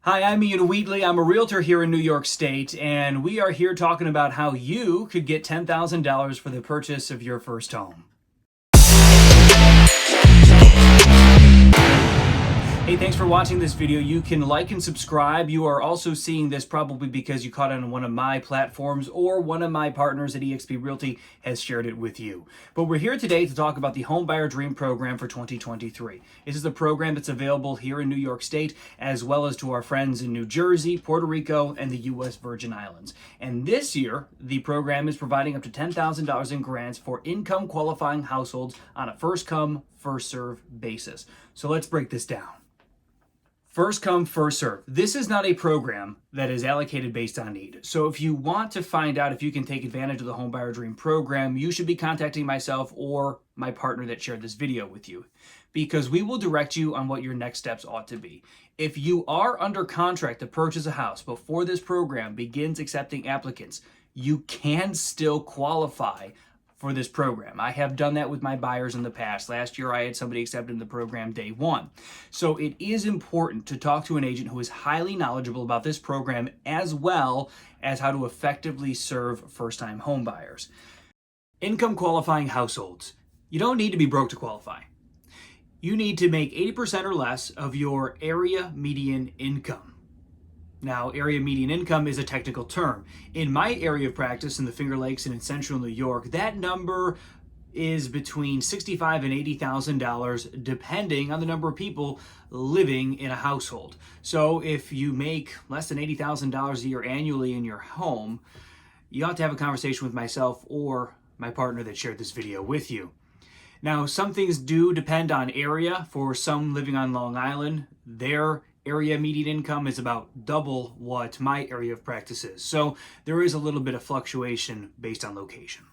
Hi, I'm Ian Wheatley. I'm a realtor here in New York State, and we are here talking about how you could get $10,000 for the purchase of your first home. Hey, thanks for watching this video. You can like and subscribe. You are also seeing this probably because you caught it on one of my platforms or one of my partners at eXp Realty has shared it with you. But we're here today to talk about the Homebuyer Dream Program for 2023. This is a program that's available here in New York State as well as to our friends in New Jersey, Puerto Rico, and the U.S. Virgin Islands. And this year, the program is providing up to $10,000 in grants for income qualifying households on a first come, first serve basis. So let's break this down. First come, first serve. This is not a program that is allocated based on need. So if you want to find out if you can take advantage of the Homebuyer Dream Program, you should be contacting myself or my partner that shared this video with you, because we will direct you on what your next steps ought to be. If you are under contract to purchase a house before this program begins accepting applicants, you can still qualify for this program. I have done that with my buyers in the past. Last year, I had somebody accepted the program day one. So it is important to talk to an agent who is highly knowledgeable about this program, as well as how to effectively serve first-time home buyers. Income qualifying households. You don't need to be broke to qualify. You need to make 80% or less of your area median income. Now, area median income is a technical term. In my area of practice in the Finger Lakes and in central New York, that number is between $65,000 and $80,000 depending on the number of people living in a household. So if you make less than $80,000 a year annually in your home, you ought to have a conversation with myself or my partner that shared this video with you. Now, some things do depend on area. For some living on Long Island, their area median income is about double what my area of practice is. So there is a little bit of fluctuation based on location.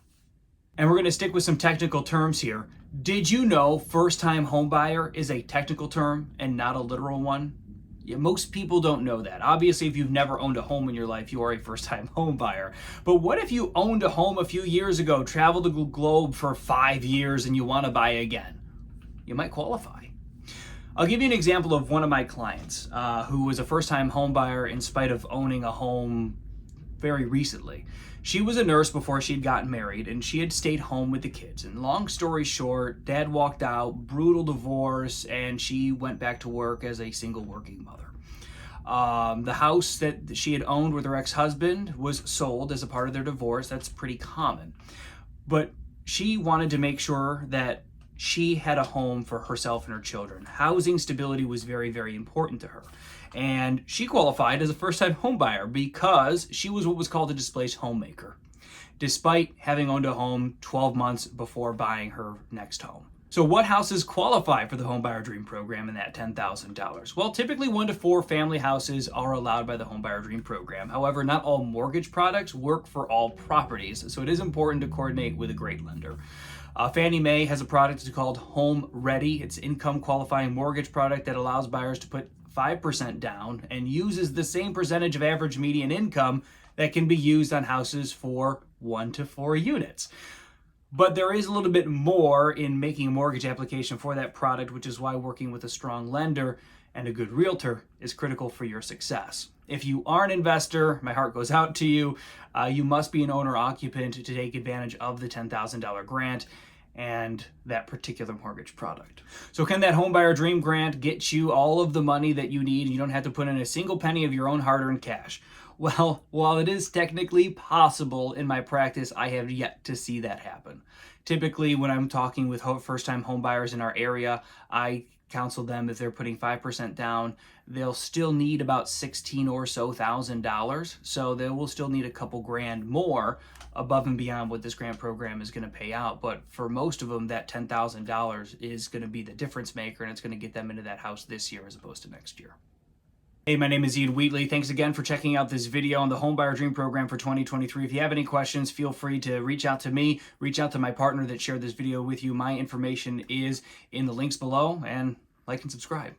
And we're going to stick with some technical terms here. Did you know first-time home buyer is a technical term and not a literal one? Yeah, most people don't know that. Obviously, if you've never owned a home in your life, you are a first-time home buyer. But what if you owned a home a few years ago, traveled the globe for 5 years, and you want to buy again? You might qualify. I'll give you an example of one of my clients who was a first-time home buyer in spite of owning a home very recently. She was a nurse before she'd gotten married, and she had stayed home with the kids. And long story short, dad walked out, brutal divorce, and she went back to work as a single working mother. The house that she had owned with her ex-husband was sold as a part of their divorce. That's pretty common. But she wanted to make sure that she had a home for herself and her children. Housing stability was very, very important to her. And she qualified as a first-time home buyer because she was what was called a displaced homemaker, despite having owned a home 12 months before buying her next home. So what houses qualify for the Homebuyer Dream Program and that $10,000? Well, typically 1 to 4 family houses are allowed by the Homebuyer Dream Program. However, not all mortgage products work for all properties, so it is important to coordinate with a great lender. Fannie Mae has a product called Home Ready. It's an income qualifying mortgage product that allows buyers to put 5% down and uses the same percentage of average median income that can be used on houses for 1 to 4 units. But there is a little bit more in making a mortgage application for that product, which is why working with a strong lender and a good realtor is critical for your success. If you are an investor, my heart goes out to you. You must be an owner-occupant to take advantage of the $10,000 grant and that particular mortgage product. So can that Homebuyer Dream Grant get you all of the money that you need and you don't have to put in a single penny of your own hard-earned cash? Well, while it is technically possible in my practice, I have yet to see that happen. Typically, when I'm talking with first-time home buyers in our area, I counsel them if they're putting 5% down, they'll still need about $16,000 or so. So they will still need a couple grand more above and beyond what this grant program is going to pay out. But for most of them, that $10,000 is going to be the difference maker, and it's going to get them into that house this year as opposed to next year. Hey, my name is Ian Wheatley. Thanks again for checking out this video on the Homebuyer Dream Program for 2023. If you have any questions, feel free to reach out to me, reach out to my partner that shared this video with you. My information is in the links below, and like and subscribe.